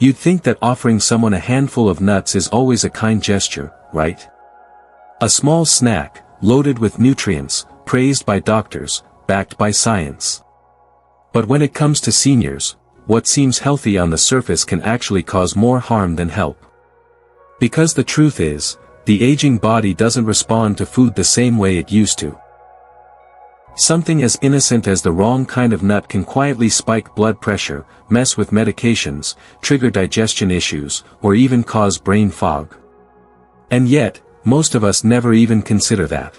You'd think that offering someone a handful of nuts is always a kind gesture, right? A small snack, loaded with nutrients, praised by doctors, backed by science. But when it comes to seniors, what seems healthy on the surface can actually cause more harm than help. Because the truth is, the aging body doesn't respond to food the same way it used to. Something as innocent as the wrong kind of nut can quietly spike blood pressure, mess with medications, trigger digestion issues, or even cause brain fog. And yet, most of us never even consider that.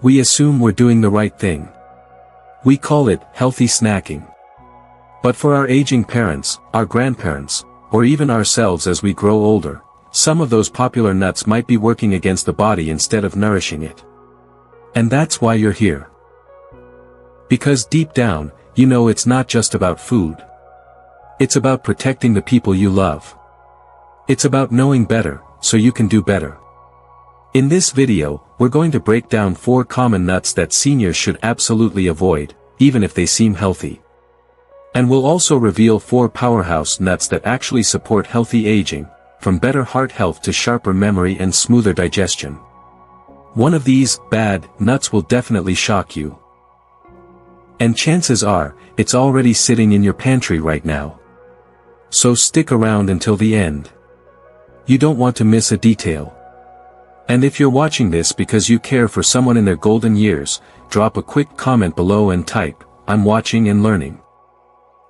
We assume we're doing the right thing. We call it healthy snacking. But for our aging parents, our grandparents, or even ourselves as we grow older, some of those popular nuts might be working against the body instead of nourishing it. And that's why you're here. Because deep down, you know it's not just about food. It's about protecting the people you love. It's about knowing better, so you can do better. In this video, we're going to break down 4 common nuts that seniors should absolutely avoid, even if they seem healthy. And we'll also reveal 4 powerhouse nuts that actually support healthy aging, from better heart health to sharper memory and smoother digestion. One of these, bad, nuts will definitely shock you. And chances are, it's already sitting in your pantry right now. So stick around until the end. You don't want to miss a detail. And if you're watching this because you care for someone in their golden years, drop a quick comment below and type, "I'm watching and learning."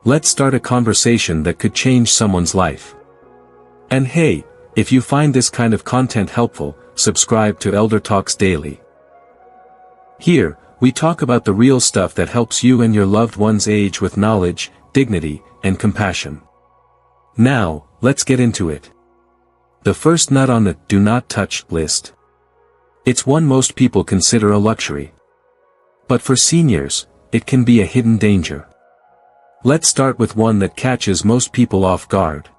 Let's start a conversation that could change someone's life. And hey, if you find this kind of content helpful, subscribe to Elder Talks Daily. Here, we talk about the real stuff that helps you and your loved ones age with knowledge, dignity, and compassion. Now, let's get into it. The first nut on the do not touch list. It's one most people consider a luxury. But for seniors, it can be a hidden danger. Let's start with one that catches most people off guard.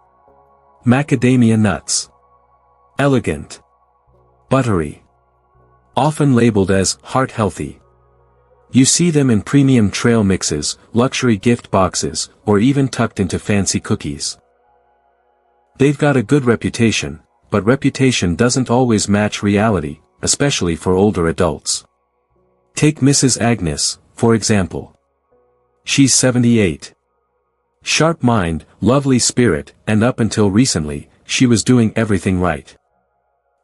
Macadamia nuts. Elegant. Buttery. Often labeled as heart-healthy. You see them in premium trail mixes, luxury gift boxes, or even tucked into fancy cookies. They've got a good reputation, but reputation doesn't always match reality, especially for older adults. Take Mrs. Agnes, for example. She's 78. Sharp mind, lovely spirit, and up until recently, she was doing everything right.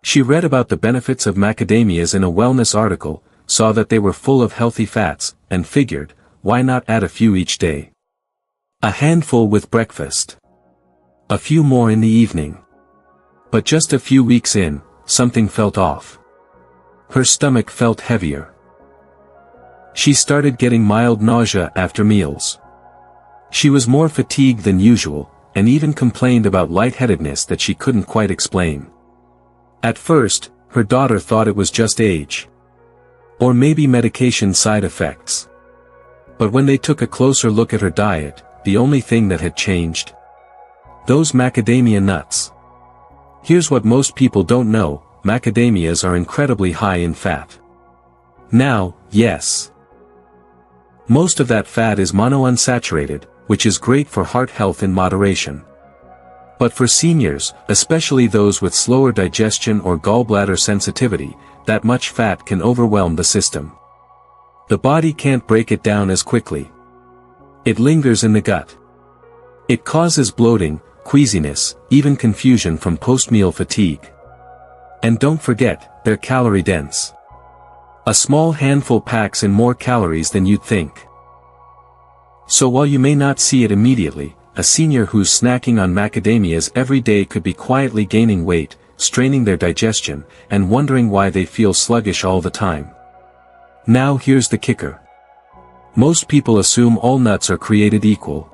She read about the benefits of macadamias in a wellness article, saw that they were full of healthy fats, and figured, why not add a few each day? A handful with breakfast. A few more in the evening. But just a few weeks in, something felt off. Her stomach felt heavier. She started getting mild nausea after meals. She was more fatigued than usual, and even complained about lightheadedness that she couldn't quite explain. At first, her daughter thought it was just age. Or maybe medication side effects. But when they took a closer look at her diet, the only thing that had changed? Those macadamia nuts. Here's what most people don't know, macadamias are incredibly high in fat. Now, yes. Most of that fat is monounsaturated, which is great for heart health in moderation. But for seniors, especially those with slower digestion or gallbladder sensitivity, that much fat can overwhelm the system. The body can't break it down as quickly. It lingers in the gut. It causes bloating, queasiness, even confusion from post-meal fatigue. And don't forget, they're calorie-dense. A small handful packs in more calories than you'd think. So while you may not see it immediately, a senior who's snacking on macadamias every day could be quietly gaining weight, straining their digestion, and wondering why they feel sluggish all the time. Now here's the kicker. Most people assume all nuts are created equal.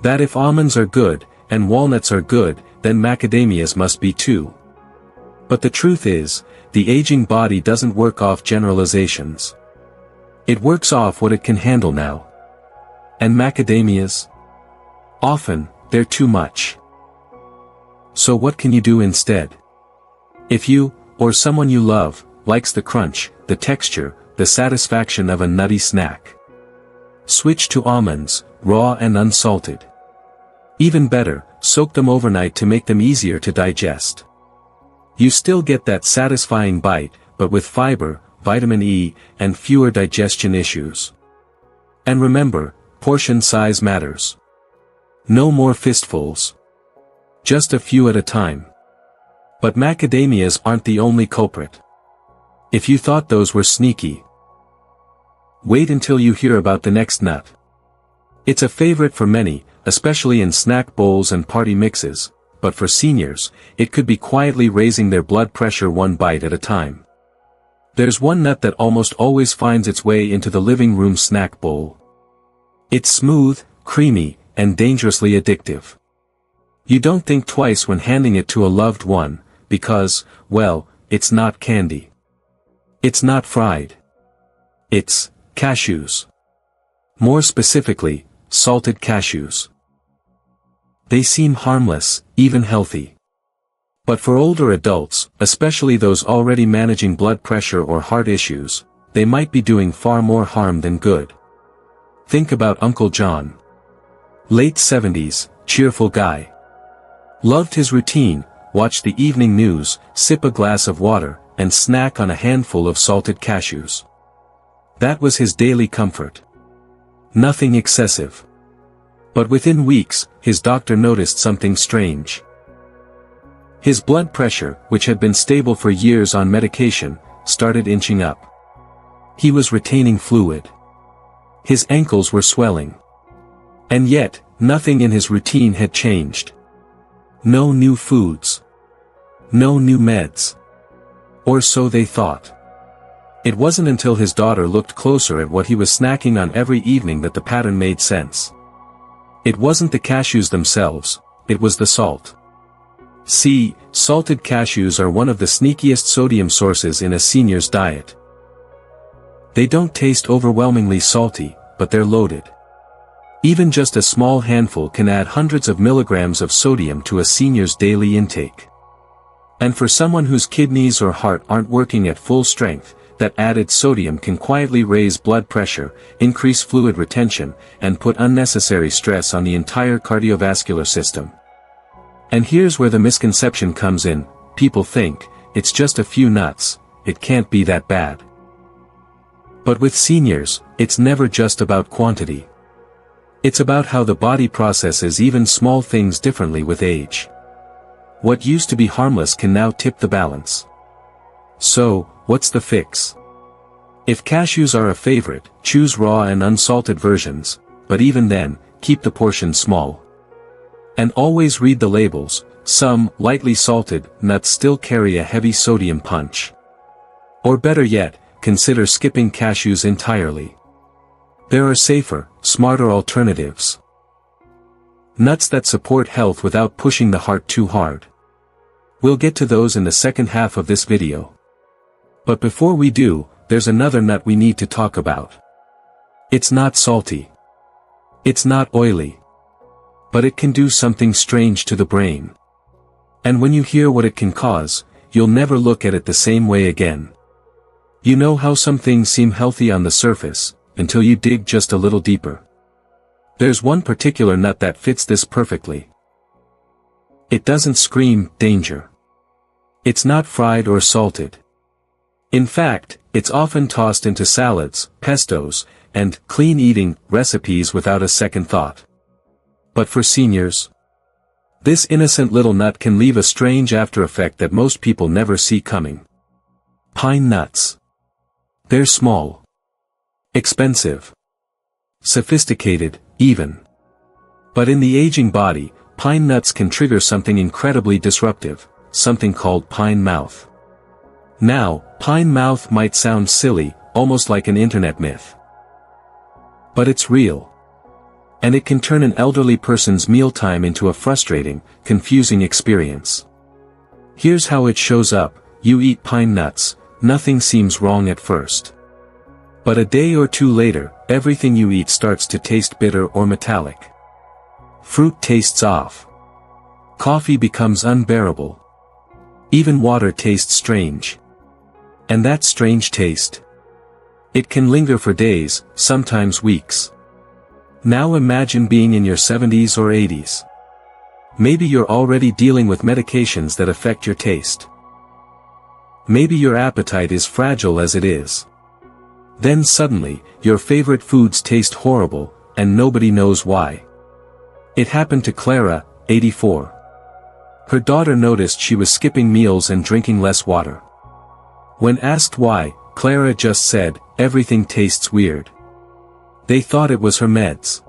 That if almonds are good, and walnuts are good, then macadamias must be too. But the truth is, the aging body doesn't work off generalizations. It works off what it can handle now. And macadamias? Often, they're too much. So what can you do instead? If you, or someone you love, likes the crunch, the texture, the satisfaction of a nutty snack, switch to almonds, raw and unsalted. Even better, soak them overnight to make them easier to digest. You still get that satisfying bite, but with fiber, vitamin E, and fewer digestion issues. And remember, portion size matters. No more fistfuls. Just a few at a time. But macadamias aren't the only culprit. If you thought those were sneaky, wait until you hear about the next nut. It's a favorite for many, especially in snack bowls and party mixes, but for seniors, it could be quietly raising their blood pressure one bite at a time. There's one nut that almost always finds its way into the living room snack bowl. It's smooth, creamy, and dangerously addictive. You don't think twice when handing it to a loved one, because, well, it's not candy. It's not fried. It's cashews. More specifically, salted cashews. They seem harmless, even healthy. But for older adults, especially those already managing blood pressure or heart issues, they might be doing far more harm than good. Think about Uncle John. Late 70s, cheerful guy. Loved his routine, watch the evening news, sip a glass of water, and snack on a handful of salted cashews. That was his daily comfort. Nothing excessive. But within weeks, his doctor noticed something strange. His blood pressure, which had been stable for years on medication, started inching up. He was retaining fluid. His ankles were swelling. And yet, nothing in his routine had changed. No new foods. No new meds. Or so they thought. It wasn't until his daughter looked closer at what he was snacking on every evening that the pattern made sense. It wasn't the cashews themselves, it was the salt. See, salted cashews are one of the sneakiest sodium sources in a senior's diet. They don't taste overwhelmingly salty, but they're loaded. Even just a small handful can add hundreds of milligrams of sodium to a senior's daily intake. And for someone whose kidneys or heart aren't working at full strength, that added sodium can quietly raise blood pressure, increase fluid retention, and put unnecessary stress on the entire cardiovascular system. And here's where the misconception comes in: people think, it's just a few nuts, it can't be that bad. But with seniors, it's never just about quantity. It's about how the body processes even small things differently with age. What used to be harmless can now tip the balance. So, what's the fix? If cashews are a favorite, choose raw and unsalted versions, but even then, keep the portion small. And always read the labels. Some, lightly salted, nuts still carry a heavy sodium punch. Or better yet, consider skipping cashews entirely. There are safer, smarter alternatives. Nuts that support health without pushing the heart too hard. We'll get to those in the second half of this video. But before we do, there's another nut we need to talk about. It's not salty. It's not oily. But it can do something strange to the brain. And when you hear what it can cause, you'll never look at it the same way again. You know how some things seem healthy on the surface, until you dig just a little deeper. There's one particular nut that fits this perfectly. It doesn't scream danger. It's not fried or salted. In fact, it's often tossed into salads, pestos, and clean-eating recipes without a second thought. But for seniors, this innocent little nut can leave a strange after-effect that most people never see coming. Pine nuts. They're small. Expensive. Sophisticated, even. But in the aging body, pine nuts can trigger something incredibly disruptive, something called pine mouth. Now, pine mouth might sound silly, almost like an internet myth. But it's real. And it can turn an elderly person's mealtime into a frustrating, confusing experience. Here's how it shows up: you eat pine nuts, nothing seems wrong at first. But a day or two later, everything you eat starts to taste bitter or metallic. Fruit tastes off. Coffee becomes unbearable. Even water tastes strange. And that strange taste, it can linger for days, sometimes weeks. Now imagine being in your 70s or 80s. Maybe you're already dealing with medications that affect your taste. Maybe your appetite is fragile as it is. Then suddenly, your favorite foods taste horrible, and nobody knows why. It happened to Clara, 84. Her daughter noticed she was skipping meals and drinking less water. When asked why, Clara just said, "Everything tastes weird." They thought it was her meds.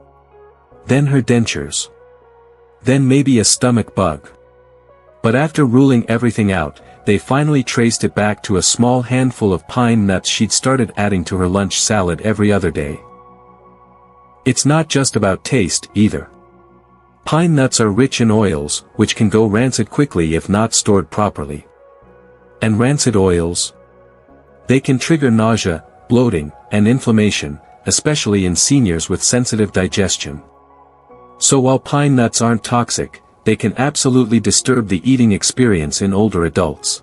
Then her dentures. Then maybe a stomach bug. But after ruling everything out, they finally traced it back to a small handful of pine nuts she'd started adding to her lunch salad every other day. It's not just about taste, either. Pine nuts are rich in oils, which can go rancid quickly if not stored properly. And rancid oils? They can trigger nausea, bloating, and inflammation, especially in seniors with sensitive digestion. So while pine nuts aren't toxic, they can absolutely disturb the eating experience in older adults.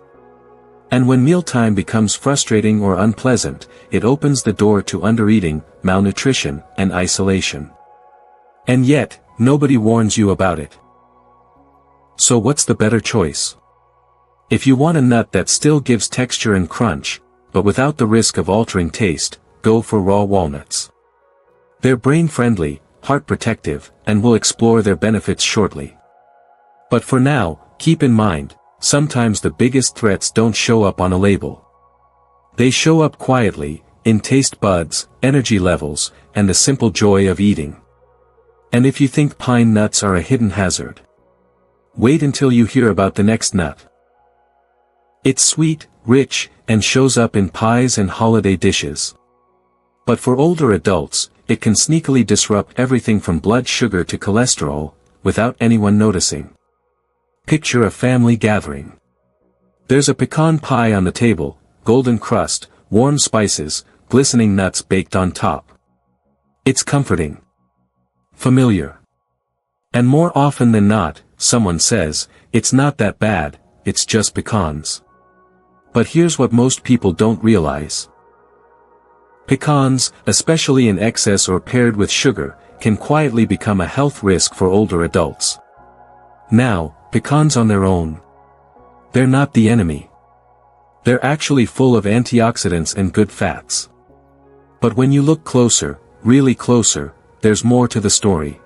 And when mealtime becomes frustrating or unpleasant, it opens the door to undereating, malnutrition, and isolation. And yet, nobody warns you about it. So what's the better choice? If you want a nut that still gives texture and crunch, but without the risk of altering taste, go for raw walnuts. They're brain-friendly, heart-protective, and we'll explore their benefits shortly. But for now, keep in mind, sometimes the biggest threats don't show up on a label. They show up quietly, in taste buds, energy levels, and the simple joy of eating. And if you think pine nuts are a hidden hazard, wait until you hear about the next nut. It's sweet, rich, and shows up in pies and holiday dishes. But for older adults, it can sneakily disrupt everything from blood sugar to cholesterol, without anyone noticing. Picture a family gathering. There's a pecan pie on the table, golden crust, warm spices, glistening nuts baked on top. It's comforting. Familiar. And more often than not, someone says, "It's not that bad, it's just pecans." But here's what most people don't realize. Pecans, especially in excess or paired with sugar, can quietly become a health risk for older adults. Now, pecans on their own, they're not the enemy. They're actually full of antioxidants and good fats. But when you look closer, really closer, there's more to the story.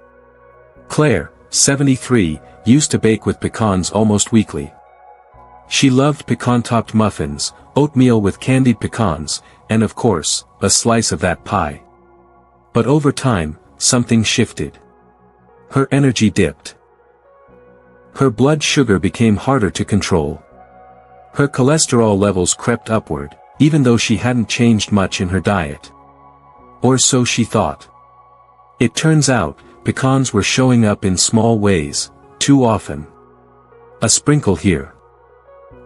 Claire, 73, used to bake with pecans almost weekly. She loved pecan-topped muffins, oatmeal with candied pecans, and of course, a slice of that pie. But over time, something shifted. Her energy dipped. Her blood sugar became harder to control. Her cholesterol levels crept upward, even though she hadn't changed much in her diet. Or so she thought. It turns out, pecans were showing up in small ways, too often. A sprinkle here.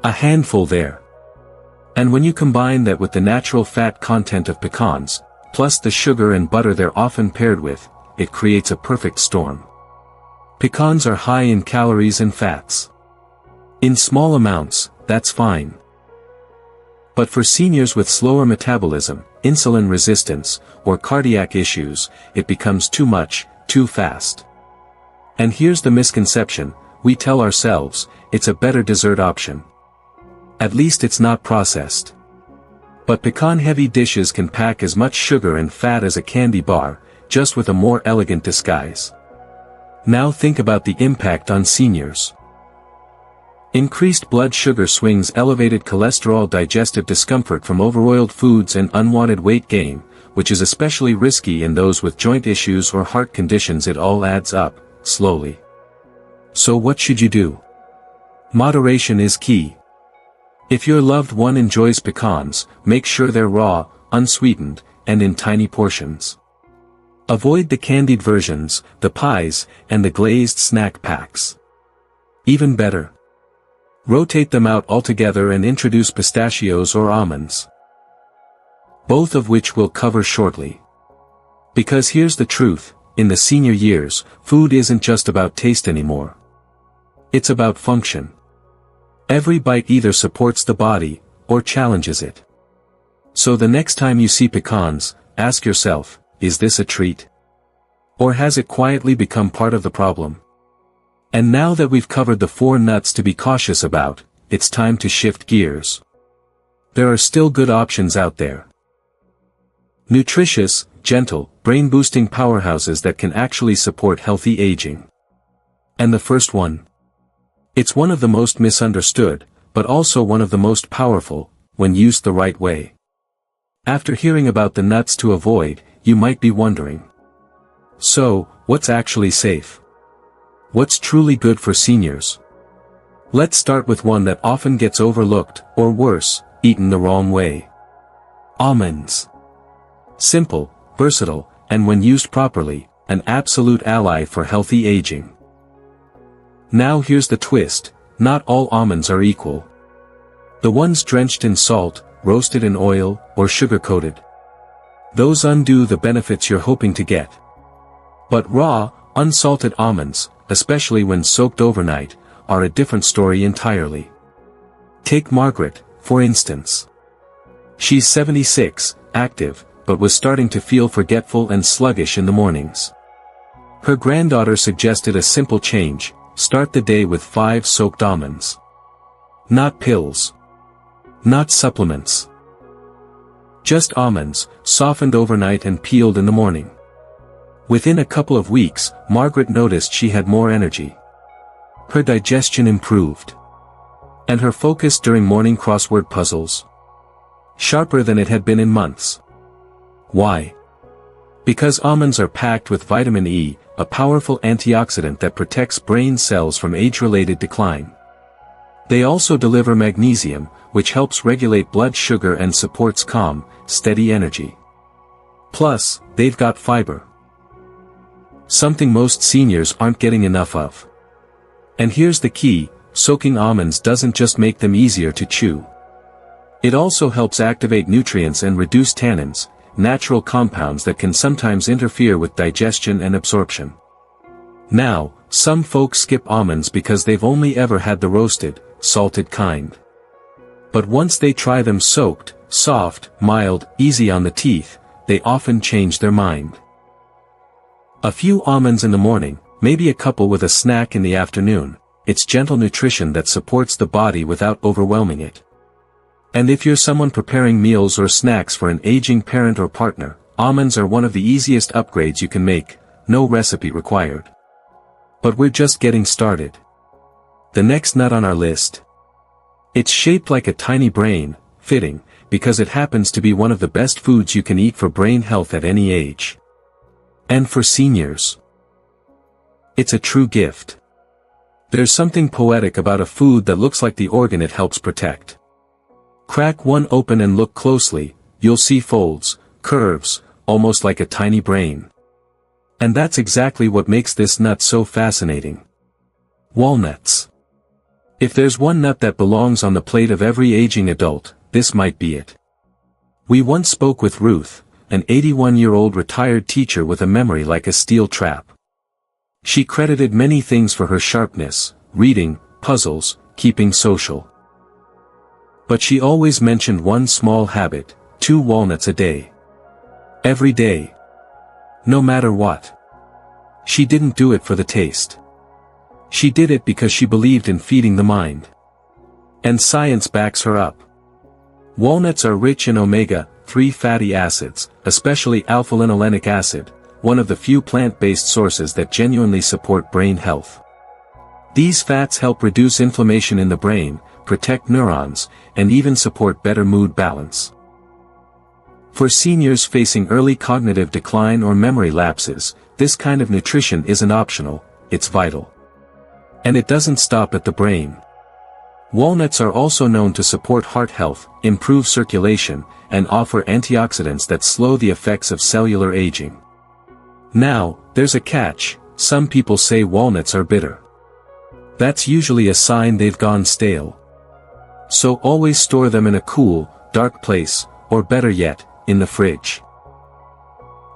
A handful there. And when you combine that with the natural fat content of pecans, plus the sugar and butter they're often paired with, it creates a perfect storm. Pecans are high in calories and fats. In small amounts, that's fine. But for seniors with slower metabolism, insulin resistance, or cardiac issues, it becomes too much, too fast. And here's the misconception, we tell ourselves, it's a better dessert option. At least it's not processed. But pecan-heavy dishes can pack as much sugar and fat as a candy bar, just with a more elegant disguise. Now think about the impact on seniors. Increased blood sugar swings, elevated cholesterol, digestive discomfort from overoiled foods, and unwanted weight gain, which is especially risky in those with joint issues or heart conditions. It all adds up, slowly. So what should you do? Moderation is key. If your loved one enjoys pecans, make sure they're raw, unsweetened, and in tiny portions. Avoid the candied versions, the pies, and the glazed snack packs. Even better, rotate them out altogether and introduce pistachios or almonds. Both of which we'll cover shortly. Because here's the truth, in the senior years, food isn't just about taste anymore. It's about function. Every bite either supports the body, or challenges it. So the next time you see pecans, ask yourself, is this a treat? Or has it quietly become part of the problem? And now that we've covered the 4 nuts to be cautious about, it's time to shift gears. There are still good options out there. Nutritious, gentle, brain-boosting powerhouses that can actually support healthy aging. And the first one? It's one of the most misunderstood, but also one of the most powerful, when used the right way. After hearing about the nuts to avoid, you might be wondering. So, what's actually safe? What's truly good for seniors? Let's start with one that often gets overlooked, or worse, eaten the wrong way. Almonds. Simple, versatile, and when used properly, an absolute ally for healthy aging. Now here's the twist, not all almonds are equal. The ones drenched in salt, roasted in oil, or sugar-coated. Those undo the benefits you're hoping to get. But raw, unsalted almonds, especially when soaked overnight, are a different story entirely. Take Margaret, for instance. She's 76, active, but was starting to feel forgetful and sluggish in the mornings. Her granddaughter suggested a simple change: start the day with 5 soaked almonds. Not pills. Not supplements. Just almonds, softened overnight and peeled in the morning. Within a couple of weeks, Margaret noticed she had more energy. Her digestion improved. And her focus during morning crossword puzzles? Sharper than it had been in months. Why? Because almonds are packed with vitamin E, a powerful antioxidant that protects brain cells from age-related decline. They also deliver magnesium, which helps regulate blood sugar and supports calm, steady energy. Plus, they've got fiber. Something most seniors aren't getting enough of. And here's the key: soaking almonds doesn't just make them easier to chew. It also helps activate nutrients and reduce tannins, natural compounds that can sometimes interfere with digestion and absorption. Now, some folks skip almonds because they've only ever had the roasted, salted kind. But once they try them soaked, soft, mild, easy on the teeth, they often change their mind. A few almonds in the morning, maybe a couple with a snack in the afternoon. It's gentle nutrition that supports the body without overwhelming it. And if you're someone preparing meals or snacks for an aging parent or partner, almonds are one of the easiest upgrades you can make, no recipe required. But we're just getting started. The next nut on our list. It's shaped like a tiny brain, fitting, because it happens to be one of the best foods you can eat for brain health at any age. And for seniors. It's a true gift. There's something poetic about a food that looks like the organ it helps protect. Crack one open and look closely, you'll see folds, curves, almost like a tiny brain. And that's exactly what makes this nut so fascinating. Walnuts. If there's one nut that belongs on the plate of every aging adult, this might be it. We once spoke with Ruth, an 81-year-old retired teacher with a memory like a steel trap. She credited many things for her sharpness: reading, puzzles, keeping social. But she always mentioned one small habit: 2 walnuts a day. Every day. No matter what. She didn't do it for the taste. She did it because she believed in feeding the mind. And science backs her up. Walnuts are rich in omega-3 fatty acids, especially alpha-linolenic acid, one of the few plant-based sources that genuinely support brain health. These fats help reduce inflammation in the brain, protect neurons, and even support better mood balance. For seniors facing early cognitive decline or memory lapses, this kind of nutrition isn't optional, it's vital. And it doesn't stop at the brain. Walnuts are also known to support heart health, improve circulation, and offer antioxidants that slow the effects of cellular aging. Now, there's a catch: some people say walnuts are bitter. That's usually a sign they've gone stale. So always store them in a cool, dark place, or better yet, in the fridge.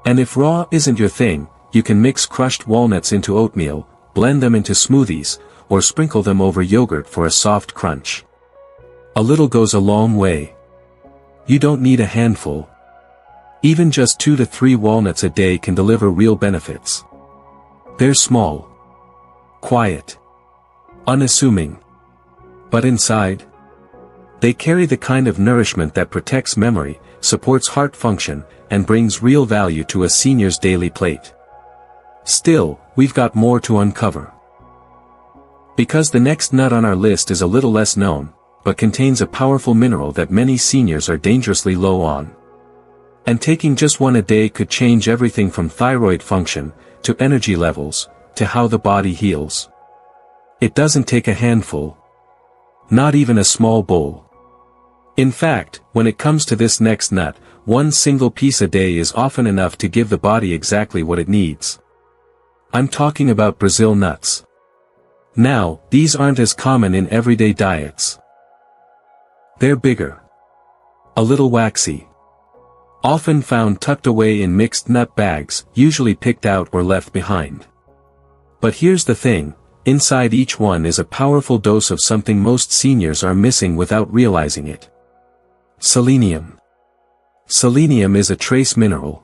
And if raw isn't your thing, you can mix crushed walnuts into oatmeal, blend them into smoothies, or sprinkle them over yogurt for a soft crunch. A little goes a long way. You don't need a handful. Even just 2 to 3 walnuts a day can deliver real benefits. They're small, quiet, unassuming. But inside, they carry the kind of nourishment that protects memory, supports heart function, and brings real value to a senior's daily plate. Still, we've got more to uncover. Because the next nut on our list is a little less known, but contains a powerful mineral that many seniors are dangerously low on. And taking just one a day could change everything from thyroid function, to energy levels, to how the body heals. It doesn't take a handful. Not even a small bowl. In fact, when it comes to this next nut, one single piece a day is often enough to give the body exactly what it needs. I'm talking about Brazil nuts. Now, these aren't as common in everyday diets. They're bigger. A little waxy. Often found tucked away in mixed nut bags, usually picked out or left behind. But here's the thing, inside each one is a powerful dose of something most seniors are missing without realizing it. Selenium. Selenium is a trace mineral.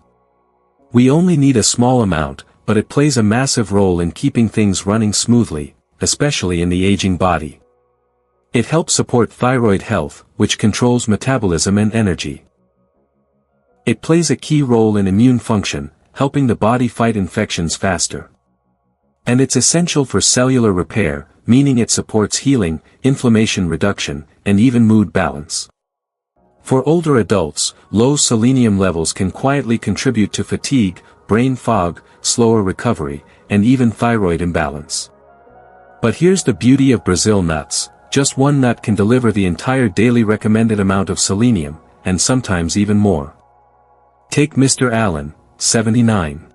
We only need a small amount, but it plays a massive role in keeping things running smoothly, especially in the aging body. It helps support thyroid health, which controls metabolism and energy. It plays a key role in immune function, helping the body fight infections faster. And it's essential for cellular repair, meaning it supports healing, inflammation reduction, and even mood balance. For older adults, low selenium levels can quietly contribute to fatigue, brain fog, slower recovery, and even thyroid imbalance. But here's the beauty of Brazil nuts, just one nut can deliver the entire daily recommended amount of selenium, and sometimes even more. Take Mr. Allen, 79.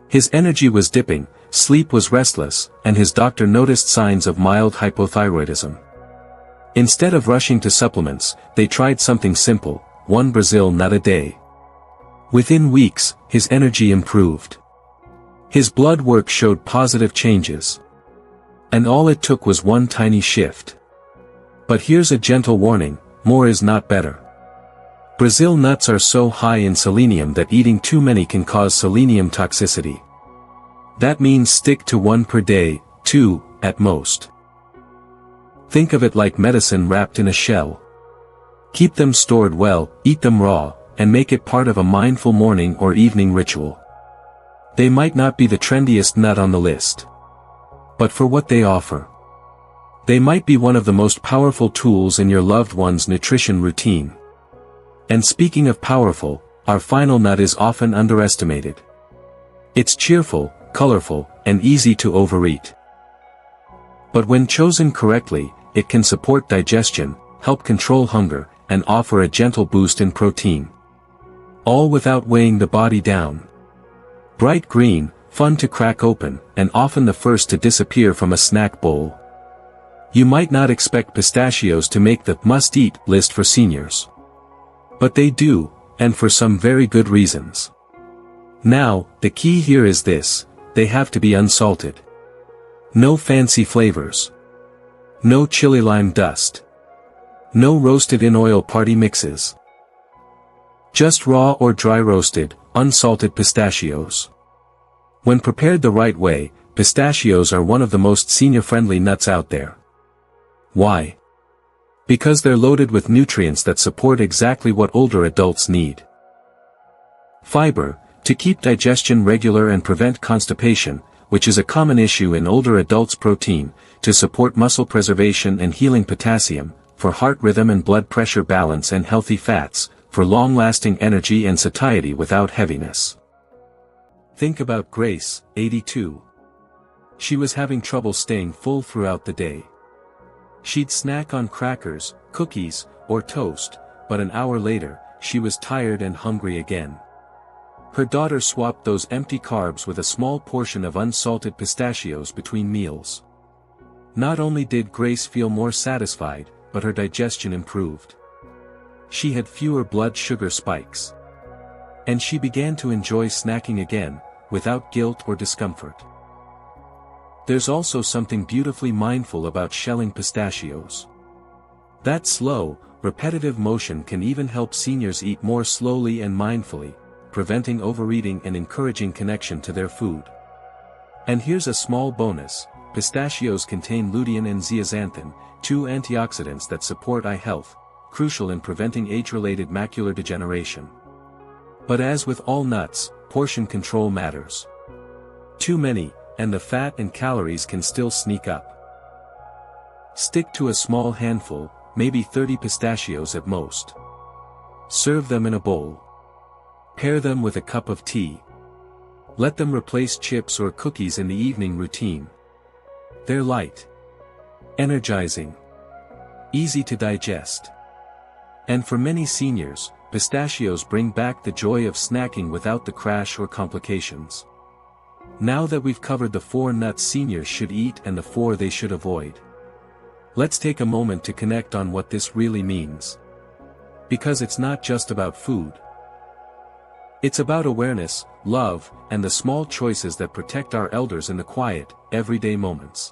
His energy was dipping, sleep was restless, and his doctor noticed signs of mild hypothyroidism. Instead of rushing to supplements, they tried something simple, one Brazil nut a day. Within weeks, his energy improved. His blood work showed positive changes. And all it took was one tiny shift. But here's a gentle warning, more is not better. Brazil nuts are so high in selenium that eating too many can cause selenium toxicity. That means stick to one per day, 2, at most. Think of it like medicine wrapped in a shell. Keep them stored well, eat them raw, and make it part of a mindful morning or evening ritual. They might not be the trendiest nut on the list. But for what they offer, they might be one of the most powerful tools in your loved one's nutrition routine. And speaking of powerful, our final nut is often underestimated. It's cheerful, colorful, and easy to overeat. But when chosen correctly, it can support digestion, help control hunger, and offer a gentle boost in protein. All without weighing the body down. Bright green, fun to crack open, and often the first to disappear from a snack bowl. You might not expect pistachios to make the must-eat list for seniors. But they do, and for some very good reasons. Now, the key here is this, they have to be unsalted. No fancy flavors. No chili lime dust. No roasted in oil party mixes. Just raw or dry roasted, unsalted pistachios. When prepared the right way, pistachios are one of the most senior-friendly nuts out there. Why? Because they're loaded with nutrients that support exactly what older adults need. Fiber, to keep digestion regular and prevent constipation, which is a common issue in older adults. Protein, to support muscle preservation and healing. Potassium, for heart rhythm and blood pressure balance. And healthy fats, for long-lasting energy and satiety without heaviness. Think about Grace, 82. She was having trouble staying full throughout the day. She'd snack on crackers, cookies, or toast, but an hour later, she was tired and hungry again. Her daughter swapped those empty carbs with a small portion of unsalted pistachios between meals. Not only did Grace feel more satisfied, but her digestion improved. She had fewer blood sugar spikes. And she began to enjoy snacking again, without guilt or discomfort. There's also something beautifully mindful about shelling pistachios. That slow, repetitive motion can even help seniors eat more slowly and mindfully, preventing overeating and encouraging connection to their food. And here's a small bonus, pistachios contain lutein and zeaxanthin, two antioxidants that support eye health, crucial in preventing age-related macular degeneration. But as with all nuts, portion control matters. Too many, and the fat and calories can still sneak up. Stick to a small handful, maybe 30 pistachios at most. Serve them in a bowl. Pair them with a cup of tea. Let them replace chips or cookies in the evening routine. They're light, energizing, easy to digest. And for many seniors, pistachios bring back the joy of snacking without the crash or complications. Now that we've covered the 4 nuts seniors should eat and the 4 they should avoid, let's take a moment to connect on what this really means. Because it's not just about food. It's about awareness, love, and the small choices that protect our elders in the quiet, everyday moments.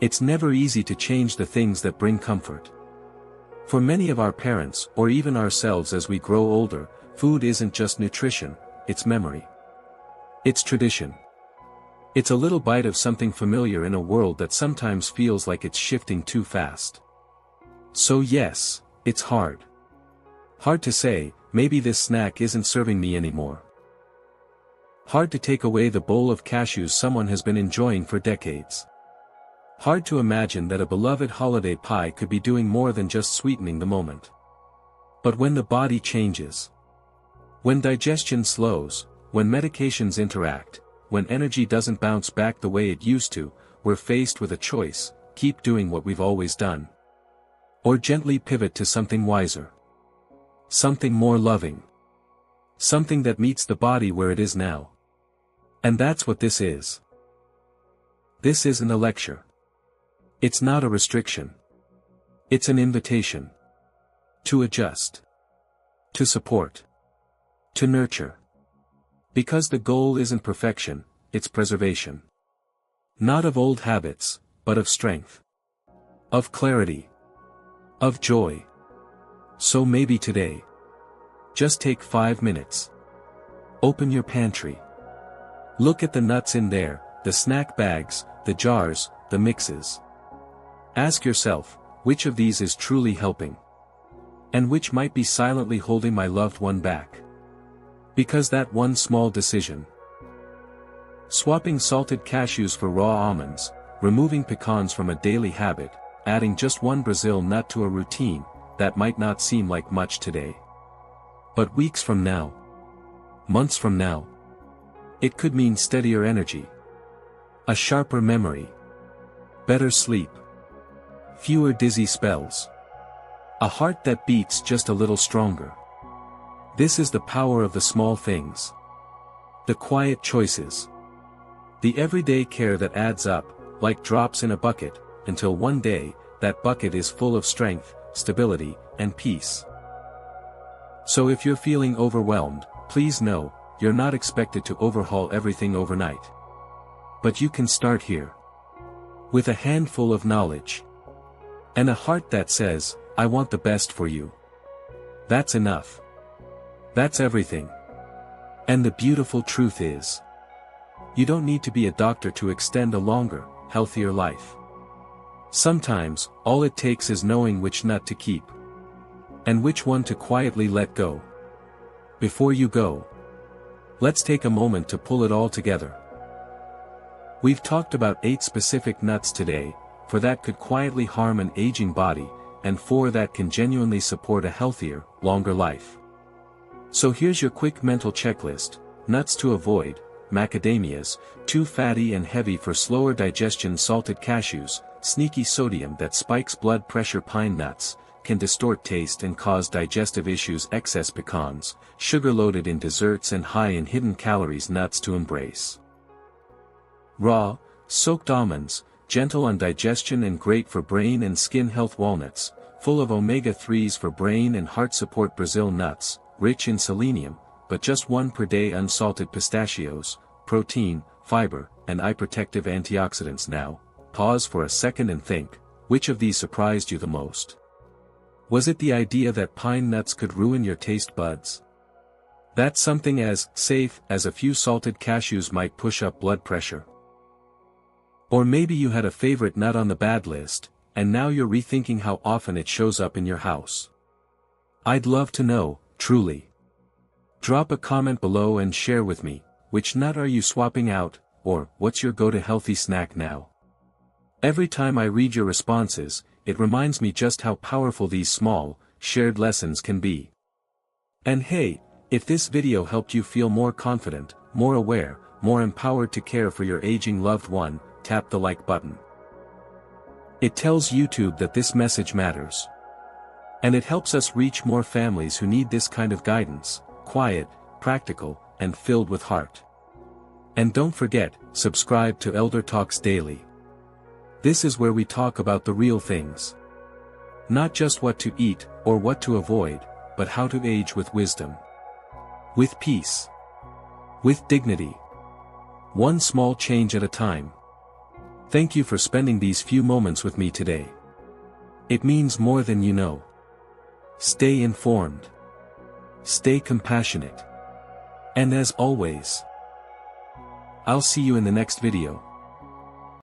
It's never easy to change the things that bring comfort. For many of our parents, or even ourselves as we grow older, food isn't just nutrition, it's memory. It's tradition. It's a little bite of something familiar in a world that sometimes feels like it's shifting too fast. So yes, it's hard. Hard to say, maybe this snack isn't serving me anymore. Hard to take away the bowl of cashews someone has been enjoying for decades. Hard to imagine that a beloved holiday pie could be doing more than just sweetening the moment. But when the body changes, when digestion slows, when medications interact, when energy doesn't bounce back the way it used to, we're faced with a choice: keep doing what we've always done, or gently pivot to something wiser. Something more loving. Something that meets the body where it is now. And that's what this is. This isn't a lecture. It's not a restriction. It's an invitation. To adjust. To support. To nurture. Because the goal isn't perfection, it's preservation. Not of old habits, but of strength. Of clarity. Of joy. So maybe today, just take 5 minutes. Open your pantry. Look at the nuts in there, the snack bags, the jars, the mixes. Ask yourself, which of these is truly helping? And which might be silently holding my loved one back? Because that one small decision, swapping salted cashews for raw almonds, removing pecans from a daily habit, adding just one Brazil nut to a routine, that might not seem like much today. But weeks from now, months from now, it could mean steadier energy, a sharper memory, better sleep, fewer dizzy spells, a heart that beats just a little stronger. This is the power of the small things. The quiet choices. The everyday care that adds up, like drops in a bucket, until one day, that bucket is full of strength, stability, and peace. So if you're feeling overwhelmed, please know, you're not expected to overhaul everything overnight. But you can start here. With a handful of knowledge. And a heart that says, I want the best for you. That's enough. That's everything. And the beautiful truth is, you don't need to be a doctor to extend a longer, healthier life. Sometimes, all it takes is knowing which nut to keep. And which one to quietly let go. Before you go, let's take a moment to pull it all together. We've talked about 8 specific nuts today, 4 that could quietly harm an aging body, and 4 that can genuinely support a healthier, longer life. So here's your quick mental checklist: nuts to avoid, macadamias, too fatty and heavy for slower digestion; salted cashews, sneaky sodium that spikes blood pressure; pine nuts, can distort taste and cause digestive issues; excess pecans, sugar-loaded in desserts and high in hidden calories; nuts to embrace. Raw, soaked almonds, gentle on digestion and great for brain and skin health; walnuts, full of omega-3s for brain and heart support; Brazil nuts, rich in selenium, but just 1 per day; unsalted pistachios, protein, fiber, and eye protective antioxidants. Now, pause for a second and think, which of these surprised you the most? Was it the idea that pine nuts could ruin your taste buds? That something as safe as a few salted cashews might push up blood pressure? Or maybe you had a favorite nut on the bad list, and now you're rethinking how often it shows up in your house. I'd love to know, truly. Drop a comment below and share with me, which nut are you swapping out, or what's your go-to healthy snack now? Every time I read your responses, it reminds me just how powerful these small, shared lessons can be. And hey, if this video helped you feel more confident, more aware, more empowered to care for your aging loved one, tap the like button. It tells YouTube that this message matters. And it helps us reach more families who need this kind of guidance, quiet, practical, and filled with heart. And don't forget, subscribe to Elder Talks Daily. This is where we talk about the real things. Not just what to eat, or what to avoid, but how to age with wisdom. With peace. With dignity. One small change at a time. Thank you for spending these few moments with me today. It means more than you know. Stay informed. Stay compassionate. And as always, I'll see you in the next video.